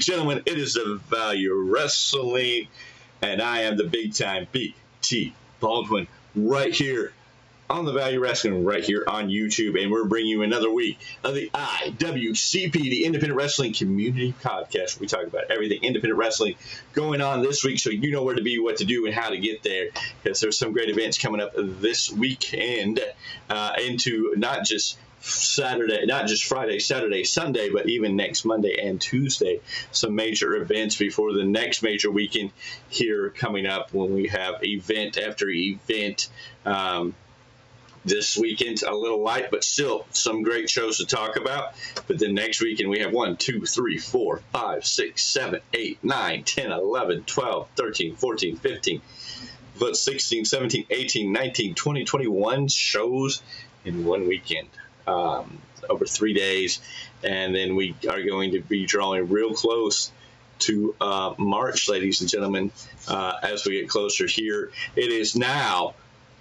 and gentlemen, it is the Value Wrestling, and I am the big-time BT Baldwin right here on the Value Wrestling, right here on YouTube, and we're bringing you another week of the IWCP, the Independent Wrestling Community Podcast. We talk about everything independent wrestling going on this week, so you know where to be, what to do, and how to get there, because there's some great events coming up this weekend into not just Saturday, not just Friday, Saturday, Sunday, but even next Monday and Tuesday. Some major events before the next major weekend here coming up when we have event after event. This weekend's a little light, but still some great shows to talk about. But then next weekend we have 1, 2, 3, 4, 5, 6, 7, 8, 9, 10, 11, 12, 13, 14, 15, 16, 17, 18, 19, 20, 21 shows in one weekend. Over 3 days, and then we are going to be drawing real close to March, ladies and gentlemen, as we get closer here. It is now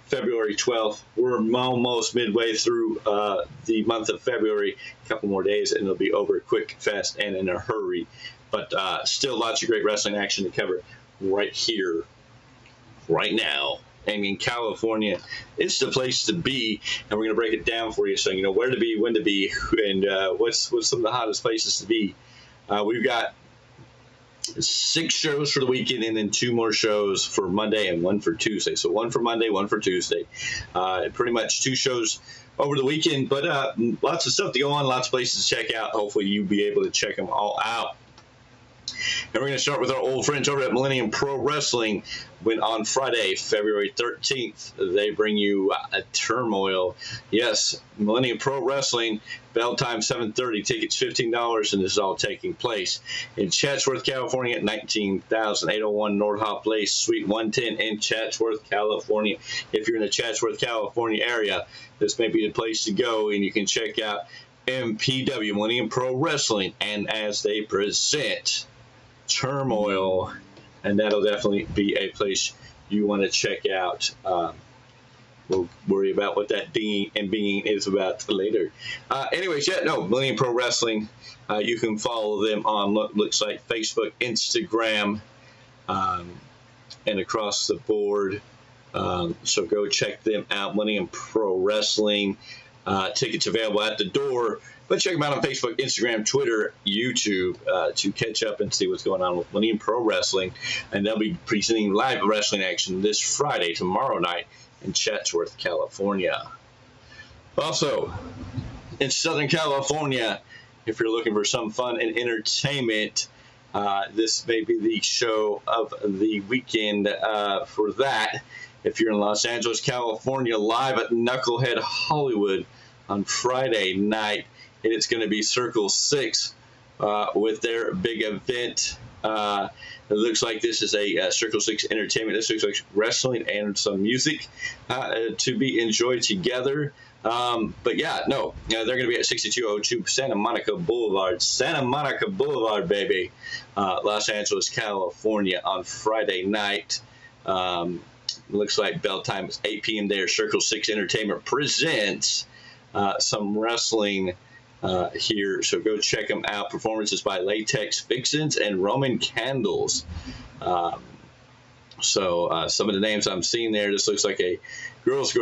February 12th. We're almost midway through the month of February. A couple more days, and it'll be over quick, fast, and in a hurry. But still lots of great wrestling action to cover right here, right now. And in California, it's the place to be, and we're going to break it down for you, so you know where to be, when to be, and what's some of the hottest places to be. We've got 6 shows for the weekend, and then 2 more shows for Monday and 1 for Tuesday. So 1 for Monday, 1 for Tuesday. Pretty much 2 shows over the weekend, but lots of stuff to go on, lots of places to check out. Hopefully you'll be able to check them all out. And we're going to start with our old friends over at Millennium Pro Wrestling. When on Friday, February 13th, they bring you a Turmoil. Yes, Millennium Pro Wrestling, bell time 7:30, tickets $15, and this is all taking place in Chatsworth, California at 19,801 North Hop Place, Suite 110 in Chatsworth, California. If you're in the Chatsworth, California area, this may be the place to go, and you can check out MPW, Millennium Pro Wrestling, and as they present Turmoil, and that'll definitely be a place you want to check out. We'll worry about what that dinging and binging is about later. Millennium Pro Wrestling. You can follow them on looks like Facebook, Instagram, and across the board. So go check them out. Millennium Pro Wrestling. Tickets available at the door. But check them out on Facebook, Instagram, Twitter, YouTube to catch up and see what's going on with Millennium Pro Wrestling. And they'll be presenting live wrestling action this Friday, tomorrow night, in Chatsworth, California. Also, in Southern California, if you're looking for some fun and entertainment, this may be the show of the weekend for that. If you're in Los Angeles, California, live at Knucklehead Hollywood on Friday night, and it's going to be Circle 6 with their big event. It looks like this is a Circle 6 entertainment. This looks like wrestling and some music to be enjoyed together. They're going to be at 6202 Santa Monica Boulevard. Santa Monica Boulevard, baby. Los Angeles, California on Friday night. Looks like bell time is 8 p.m. there. Circle 6 Entertainment presents some wrestling here, so go check them out. Performances by Latex Vixens and Roman Candles. Some of the names I'm seeing there, this looks like a girls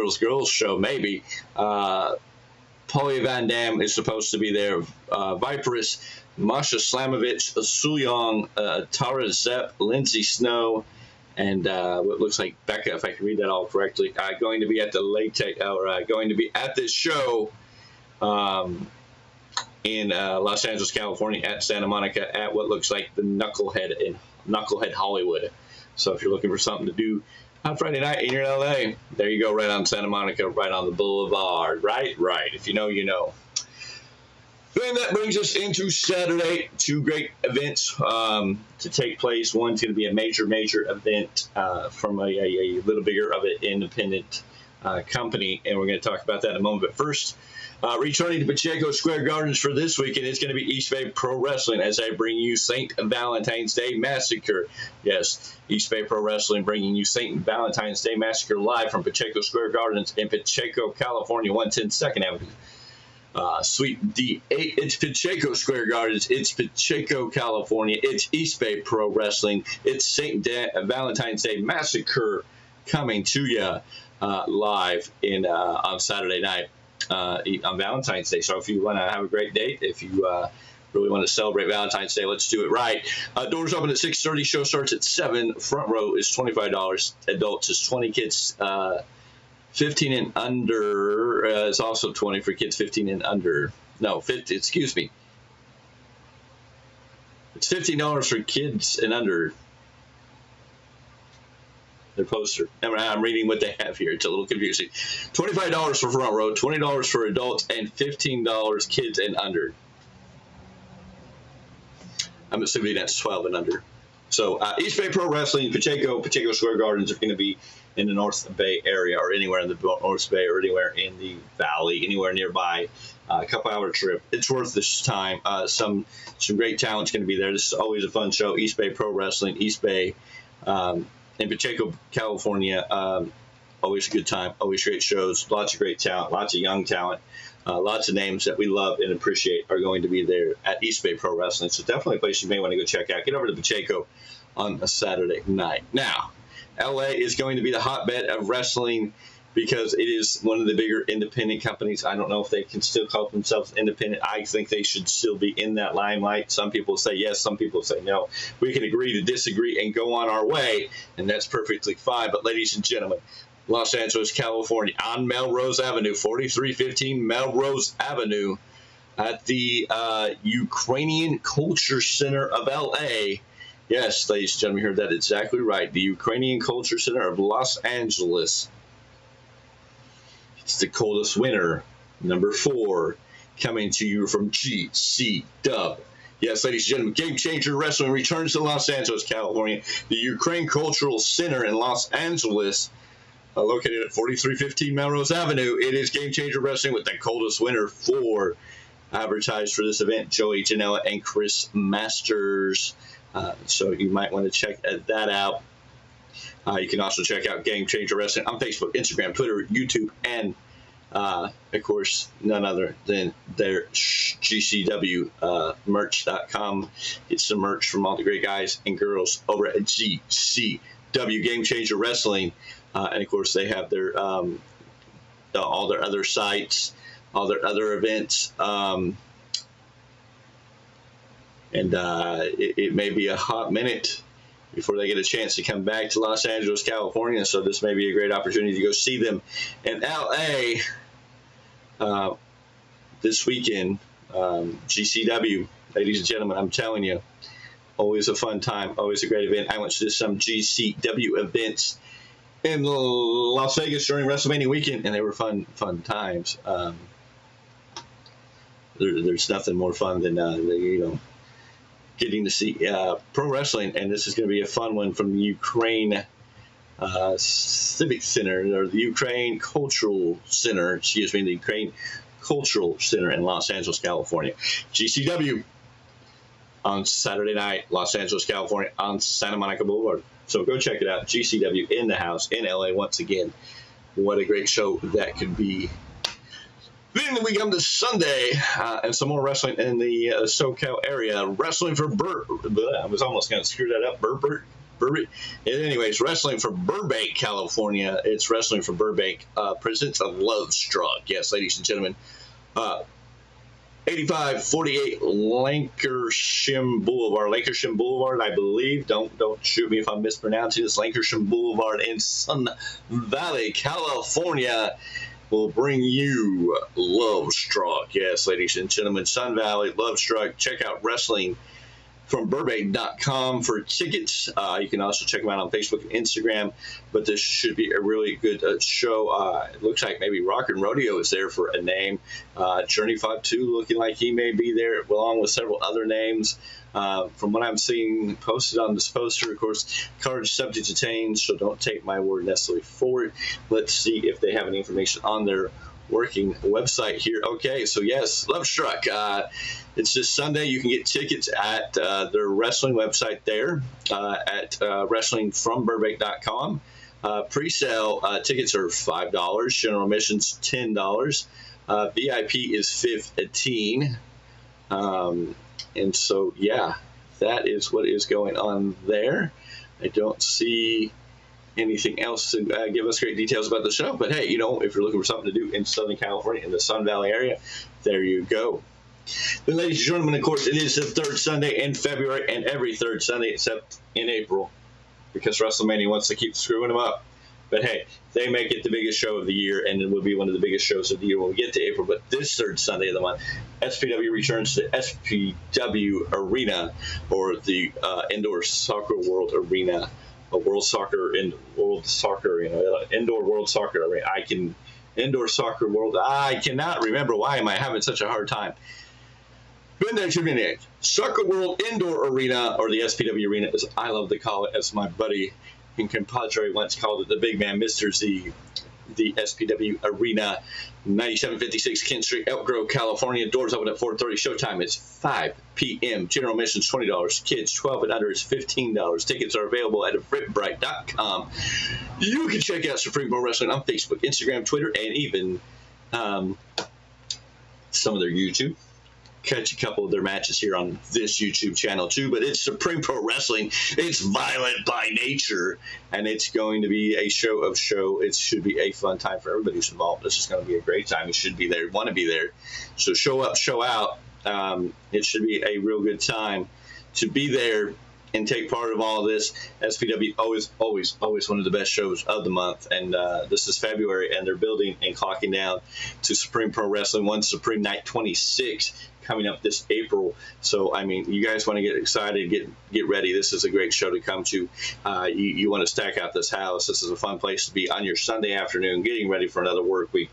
show, maybe. Paulie Van Dam is supposed to be there. Viperous, Masha Slamovich, Suyong, Tara Zepp, Lindsay Snow, and what looks like Becca, if I can read that all correctly, going to be at the going to be at this show in Los Angeles, California, at Santa Monica, at what looks like the Knucklehead in Knucklehead Hollywood. So if you're looking for something to do on Friday night and you're in LA, there you go, right on Santa Monica, right on the boulevard. Right. If you know, you know. Then that brings us into Saturday. 2 great events to take place. One's going to be a major event from a little bigger of an independent company, and we're going to talk about that in a moment. But first, returning to Pacheco Square Gardens for this weekend, it's going to be East Bay Pro Wrestling as I bring you St. Valentine's Day Massacre. Yes, East Bay Pro Wrestling bringing you St. Valentine's Day Massacre live from Pacheco Square Gardens in Pacheco, California, 110 2nd Avenue. Suite D8. It's Pacheco Square Gardens. It's Pacheco, California. It's East Bay Pro Wrestling. It's Valentine's Day Massacre coming to you live on Saturday night on Valentine's Day. So if you want to have a great date, if you really want to celebrate Valentine's Day, let's do it right. Doors open at 6:30. Show starts at 7. Front row is $25. Adults is 20. Kids 15 and under is also 20 for kids 15 and under. No, 50. Excuse me. It's $15 for kids and under. Their poster. I'm reading what they have here. It's a little confusing. $25 for front row, $20 for adults, and $15 kids and under. I'm assuming that's 12 and under. So East Bay Pro Wrestling, Pacheco Square Gardens are going to be in the North Bay area, or anywhere in the North Bay, or anywhere in the Valley, anywhere nearby. A couple-hour trip. It's worth this time. Some great talent's going to be there. This is always a fun show. East Bay Pro Wrestling, East Bay, in Pacheco, California. Always a good time. Always great shows. Lots of great talent. Lots of young talent. Lots of names that we love and appreciate are going to be there at East Bay Pro Wrestling. So definitely a place you may want to go check out. Get over to Pacheco on a Saturday night. Now, LA is going to be the hotbed of wrestling because it is one of the bigger independent companies. I don't know if they can still call themselves independent. I think they should still be in that limelight. Some people say yes, some people say no. We can agree to disagree and go on our way, and that's perfectly fine. But ladies and gentlemen, Los Angeles, California, on Melrose Avenue, 4315 Melrose Avenue, at the Ukrainian Culture Center of LA. Yes, ladies and gentlemen, you heard that exactly right. The Ukrainian Culture Center of Los Angeles. It's the coldest winter, number 4, coming to you from GCW. Yes, ladies and gentlemen, Game Changer Wrestling returns to Los Angeles, California. The Ukraine Cultural Center in Los Angeles, located at 4315 Melrose Avenue. It is Game Changer Wrestling with the coldest winter 4. Advertised for this event, Joey Janela and Chris Masters. So you might want to check that out. You can also check out Game Changer Wrestling on Facebook, Instagram, Twitter, YouTube, and, of course, none other than their GCW merch.com. Get some merch from all the great guys and girls over at GCW, Game Changer Wrestling. And, of course, they have their all their other sites, all their other events. It may be a hot minute before they get a chance to come back to Los Angeles, California. So this may be a great opportunity to go see them in LA this weekend. GCW, ladies and gentlemen, I'm telling you, always a fun time, always a great event. I went to some GCW events in Las Vegas during WrestleMania weekend, and they were fun times. There's nothing more fun than getting to see pro wrestling, and this is going to be a fun one from the Ukraine Civic Center, or the Ukraine Cultural Center, the Ukraine Cultural Center in Los Angeles, California. GCW on Saturday night, Los Angeles, California, on Santa Monica Boulevard. So go check it out. GCW in the house in LA once again. What a great show that could be. Then we come to Sunday, and some more wrestling in the SoCal area. Wrestling for I was almost going to screw that up. Burbank. Anyways, wrestling for Burbank, California. It's Wrestling for Burbank. Presents a Love Struck. Yes, ladies and gentlemen. 8548 Lankershim Boulevard, I believe. Don't shoot me if I'm mispronouncing this. Lankershim Boulevard in Sun Valley, California, will bring you Love Struck. Yes, ladies and gentlemen, Sun Valley, Love Struck. Check out WrestlingFromBurbank.com for tickets. You can also check them out on Facebook and Instagram. But this should be a really good show. It looks like maybe Rock and Rodeo is there for a name. Journey 5-2 looking like he may be there, along with several other names. From what I'm seeing posted on this poster, of course, cards subject to change, so don't take my word necessarily for it. Let's see if they have any information on their working website here. Okay, so yes, Love Struck. It's this Sunday. You can get tickets at their wrestling website there at WrestlingFromBurbank.com. Pre-sale tickets are $5. General admissions $10. VIP is 15. And so, yeah, that is what is going on there. I don't see anything else to give us great details about the show. But hey, you know, if you're looking for something to do in Southern California, in the Sun Valley area, there you go. Then, ladies and gentlemen, of course, it is the third Sunday in February and every third Sunday except in April because WrestleMania wants to keep screwing them up. But hey, they make it the biggest show of the year, and it will be one of the biggest shows of the year when we get to April. But this third Sunday of the month, SPW returns to SPW Arena, or the Indoor Soccer World Arena, World Soccer, Indoor World Soccer Arena. Indoor Soccer World. I cannot remember why am I having such a hard time. Soccer World Indoor Arena, or the SPW Arena, as I love to call it, as my buddy and compadre once called it, the big man, Mr. Z, the SPW Arena, 9756 Kent Street, Elk Grove, California. Doors open at 4:30. Showtime is 5 p.m. General admission is $20. Kids 12 and under is $15. Tickets are available at eventbrite.com. You can check out Supreme Pro Wrestling on Facebook, Instagram, Twitter, and even some of their YouTube. Catch a couple of their matches here on this YouTube channel too, but it's Supreme Pro Wrestling. It's violent by nature, and it's going to be a show of show. It should be a fun time for everybody who's involved. This is going to be a great time. You should be there, want to be there. So show up, show out. It should be a real good time to be there and take part of all of this. SPW always one of the best shows of the month, and this is February, and they're building and clocking down to Supreme Pro Wrestling 1 Supreme Night 26 coming up this April. So I mean, you guys want to get excited, get ready. This is a great show to come to. You want to stack out this house. This is a fun place to be on your Sunday afternoon, getting ready for another work week.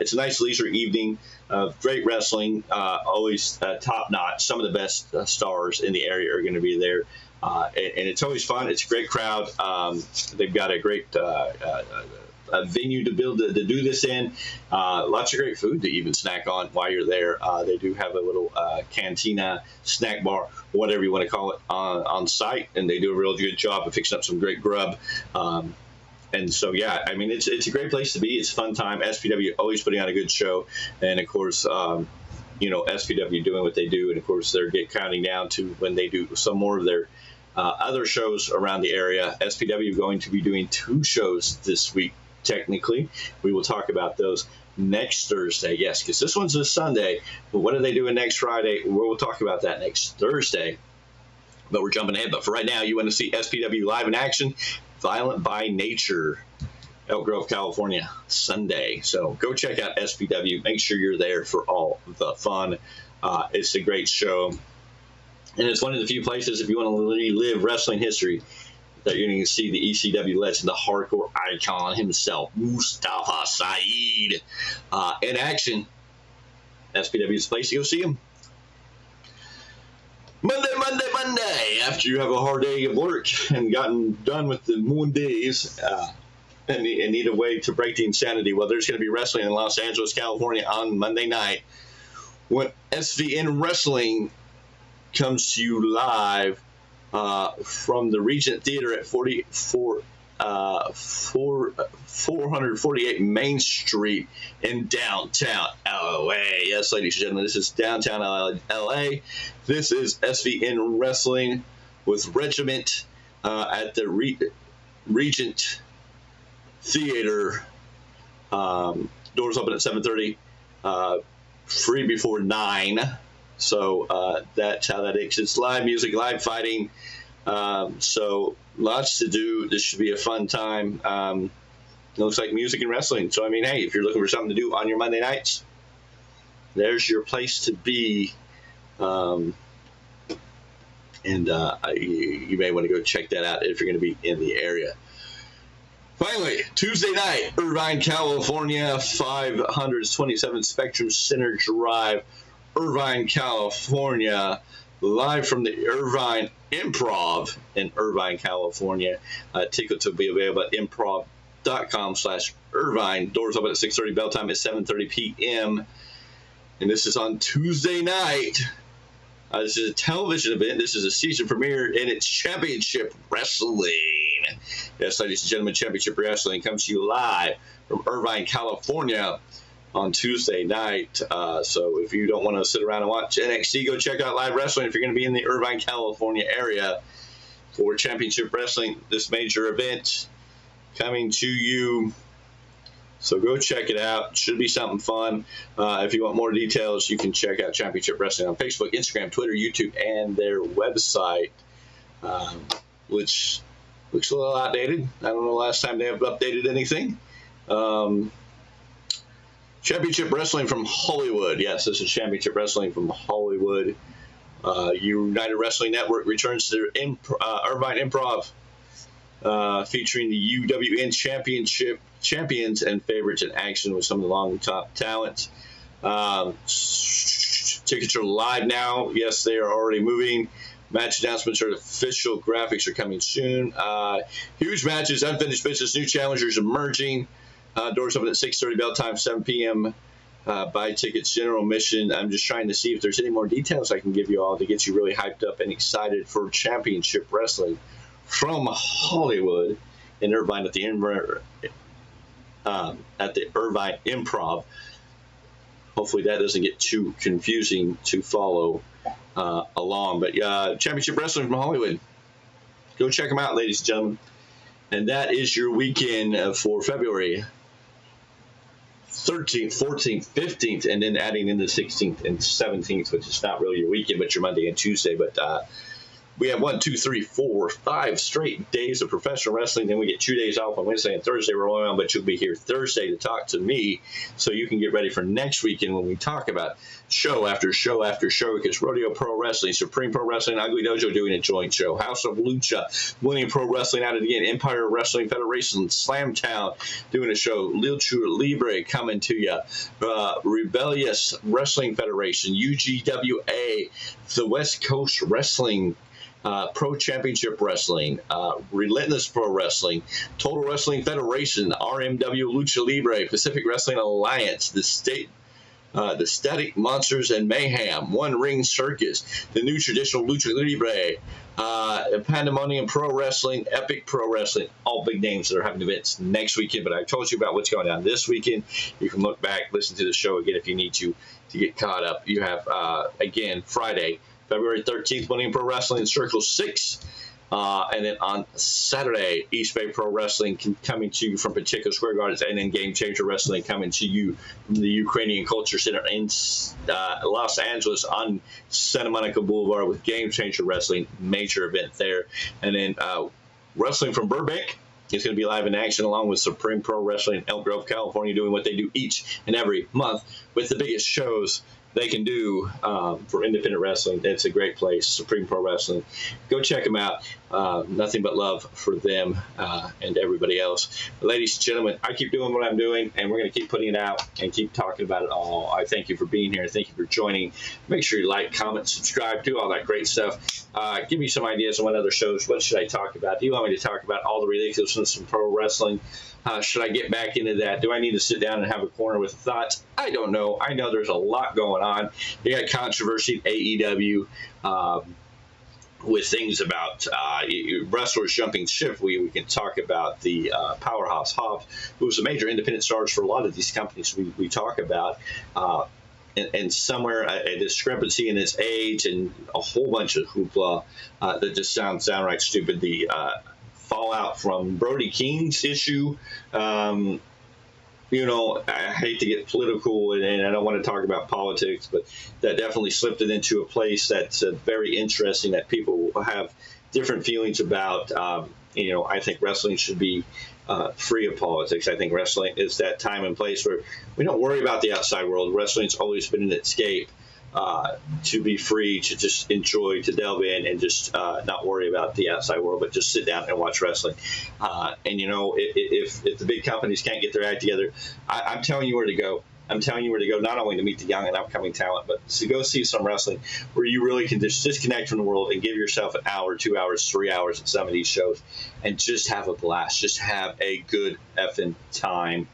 It's a nice leisure evening. Great wrestling, always top notch. Some of the best stars in the area are going to be there, and it's always fun. It's a great crowd. They've got a great a venue to do this in. Lots of great food to even snack on while you're there. They do have a little cantina, snack bar, whatever you want to call it, on site, and they do a real good job of fixing up some great grub. And so, yeah, I mean, it's a great place to be. It's a fun time. SPW always putting on a good show. And, of course, SPW doing what they do. And, of course, they're counting down to when they do some more of their other shows around the area. SPW going to be doing 2 shows this week, technically. We will talk about those next Thursday. Yes, because this one's a Sunday. But what are they doing next Friday? We'll talk about that next Thursday. But we're jumping ahead. But for right now, you want to see SPW live in action. Violent by Nature, Elk Grove, California, Sunday. So go check out SPW. Make sure you're there for all the fun. It's a great show. And it's one of the few places, if you want to relive wrestling history, that you're going to see the ECW legend, the hardcore icon himself, Mustafa Saeed, in action. SPW is the place to go see him. Monday, after you have a hard day of work and gotten done with the Mondays and need a way to break the insanity, well, there's going to be wrestling in Los Angeles, California on Monday night when SVN Wrestling comes to you live from the Regent Theater at 448 Main Street in downtown LA. Yes, ladies and gentlemen, this is downtown LA. This is SVN Wrestling with Regiment at the Regent Theater. Doors open at 7:30. Free before 9. So that's how that is. It's live music, live fighting. So lots to do. This should be a fun time. It looks like music and wrestling. So, I mean, hey, if you're looking for something to do on your Monday nights, there's your place to be. You may want to go check that out if you're going to be in the area. Finally, Tuesday night, Irvine, California, 527 Spectrum Center Drive, Irvine, California, live from the Irvine Improv in Irvine, California. Tickets will be available at improv.com/Irvine. Doors open at 6:30. Bell time is 7:30 p.m. And this is on Tuesday night. This is a television event. This is a season premiere, and it's Championship Wrestling. Yes, ladies and gentlemen, Championship Wrestling comes to you live from Irvine, California. on Tuesday night. So if you don't want to sit around and watch NXT, go check out live wrestling if you're going to be in the Irvine, California area for Championship Wrestling, this major event coming to you. So go check it out. Should be something fun. If you want more details, you can check out Championship Wrestling on Facebook, Instagram, Twitter, YouTube, and their website, which looks a little outdated. I don't know the last time they have updated anything. Championship Wrestling from Hollywood. Yes, this is Championship Wrestling from Hollywood. United Wrestling Network returns to their Irvine Improv, featuring the UWN Championship champions and favorites in action with some of the long top talent. Tickets are live now. Yes, they are already moving. Match announcements are official. Graphics are coming soon. Huge matches, unfinished business, new challengers emerging. Doors open at 6:30, bell time, 7 p.m. Buy tickets, general admission. I'm just trying to see if there's any more details I can give you all to get you really hyped up and excited for Championship Wrestling from Hollywood in Irvine at the Irvine Improv. Hopefully that doesn't get too confusing to follow along. But Championship Wrestling from Hollywood. Go check them out, ladies and gentlemen. And that is your weekend for February 13th, 14th, 15th, and then adding in the 16th and 17th, which is not really your weekend, but your Monday and Tuesday. But we have 5 straight days of professional wrestling. Then we get 2 days off on Wednesday and Thursday. We're rolling on, but you'll be here Thursday to talk to me so you can get ready for next weekend when we talk about show after show after show, because Rodeo Pro Wrestling, Supreme Pro Wrestling, Ugly Dojo doing a joint show, House of Lucha, Winning Pro Wrestling at it again, Empire Wrestling Federation, Slamtown doing a show, Lucha Libre coming to you, Rebellious Wrestling Federation, UGWA, the West Coast Wrestling Pro Championship Wrestling, Relentless Pro Wrestling, Total Wrestling Federation, RMW Lucha Libre, Pacific Wrestling Alliance, the Static Monsters and Mayhem, One Ring Circus, the New Traditional Lucha Libre, Pandemonium Pro Wrestling, Epic Pro Wrestling, all big names that are having events next weekend. But I told you about what's going on this weekend. You can look back, listen to the show again if you need to get caught up. You have, again, Friday, February 13th, Winning Pro Wrestling, Circle 6. And then on Saturday, East Bay Pro Wrestling coming to you from Pacheco Square Gardens, and then Game Changer Wrestling coming to you from the Ukrainian Culture Center in Los Angeles on Santa Monica Boulevard with Game Changer Wrestling, major event there. And then Wrestling from Burbank is going to be live in action along with Supreme Pro Wrestling in Elk Grove, California, doing what they do each and every month with the biggest shows they can do for independent wrestling. It's a great place, Supreme Pro Wrestling. Go check them out. Nothing but love for them and everybody else. But ladies and gentlemen, I keep doing what I'm doing, and we're going to keep putting it out and keep talking about it all. I thank you for being here. Thank you for joining. Make sure you like, comment, subscribe, do all that great stuff. Give me some ideas on what other shows. What should I talk about? Do you want me to talk about all the ridiculousness in pro wrestling? Should I get back into that? Do I need to sit down and have a corner with thoughts? I don't know. I know there's a lot going on. You got controversy in AEW with things about wrestlers jumping ship. We can talk about the Powerhouse Hobbs, who was a major independent stars for a lot of these companies we talk about. And somewhere a discrepancy in his age and a whole bunch of hoopla that just sounds downright stupid. The fallout from Brody King's issue. I hate to get political and I don't want to talk about politics, but that definitely slipped it into a place that's very interesting that people have different feelings about. I think wrestling should be free of politics. I think wrestling is that time and place where we don't worry about the outside world. Wrestling's always been an escape. To be free, to just enjoy, to delve in and just not worry about the outside world, but just sit down and watch wrestling. If the big companies can't get their act together, I'm telling you where to go. I'm telling you where to go, not only to meet the young and upcoming talent, but to go see some wrestling where you really can just disconnect from the world and give yourself an hour, 2 hours, 3 hours at some of these shows and just have a blast. Just have a good effing time.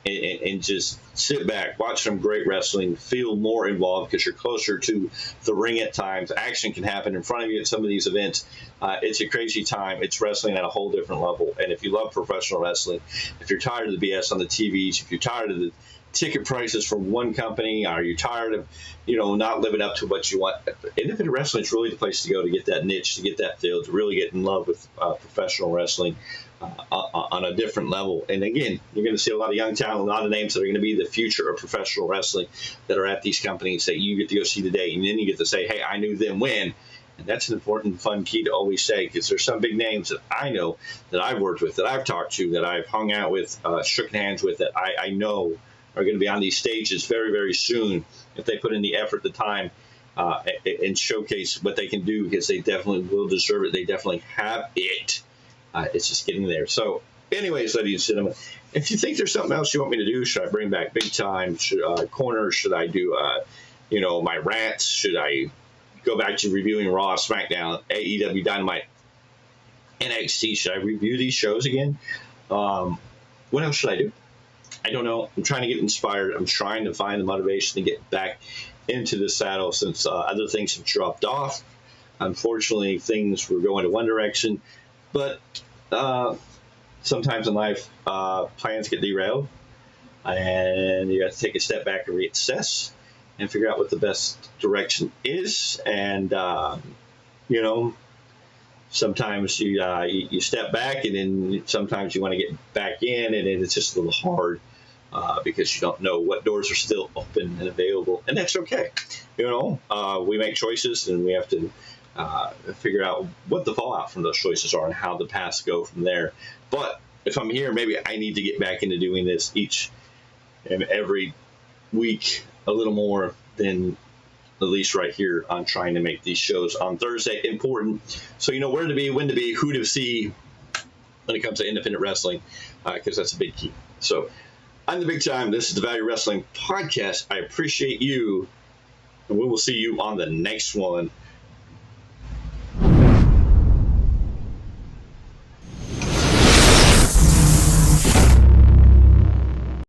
And just sit back, watch some great wrestling, feel more involved because you're closer to the ring at times. Action can happen in front of you at some of these events. It's a crazy time. It's wrestling at a whole different level. And if you love professional wrestling, if you're tired of the BS on the TVs, if you're tired of the ticket prices from one company? Are you tired of, not living up to what you want? Independent wrestling is really the place to go to get that niche, to get that feel, to really get in love with professional wrestling on a different level. And again, you're going to see a lot of young talent, a lot of names that are going to be the future of professional wrestling that are at these companies that you get to go see today. And then you get to say, hey, I knew them when. And that's an important, fun key to always say, because there's some big names that I know, that I've worked with, that I've talked to, that I've hung out with, shook hands with, that I know are going to be on these stages very, very soon if they put in the effort, the time, and showcase what they can do, because they definitely will deserve it. They definitely have it. It's just getting there. So anyways, ladies and gentlemen, if you think there's something else you want me to do, should I bring back Big Time? Corner? Should I do, my rants? Should I go back to reviewing Raw, SmackDown, AEW, Dynamite, NXT? Should I review these shows again? What else should I do? I don't know. I'm trying to get inspired. I'm trying to find the motivation to get back into the saddle since other things have dropped off. Unfortunately, things were going to one direction, but sometimes in life, plans get derailed, and you have to take a step back and reassess and figure out what the best direction is. And sometimes you step back, and then sometimes you want to get back in, and it's just a little hard because you don't know what doors are still open and available, and that's okay. We make choices, and we have to figure out what the fallout from those choices are and how the paths go from there. But if I'm here, maybe I need to get back into doing this each and every week a little more than at least right here on trying to make these shows on Thursday important. So you know where to be, when to be, who to see when it comes to independent wrestling, because that's a big key. So I'm the Big Time. This is the Value Wrestling Podcast. I appreciate you, and we will see you on the next one.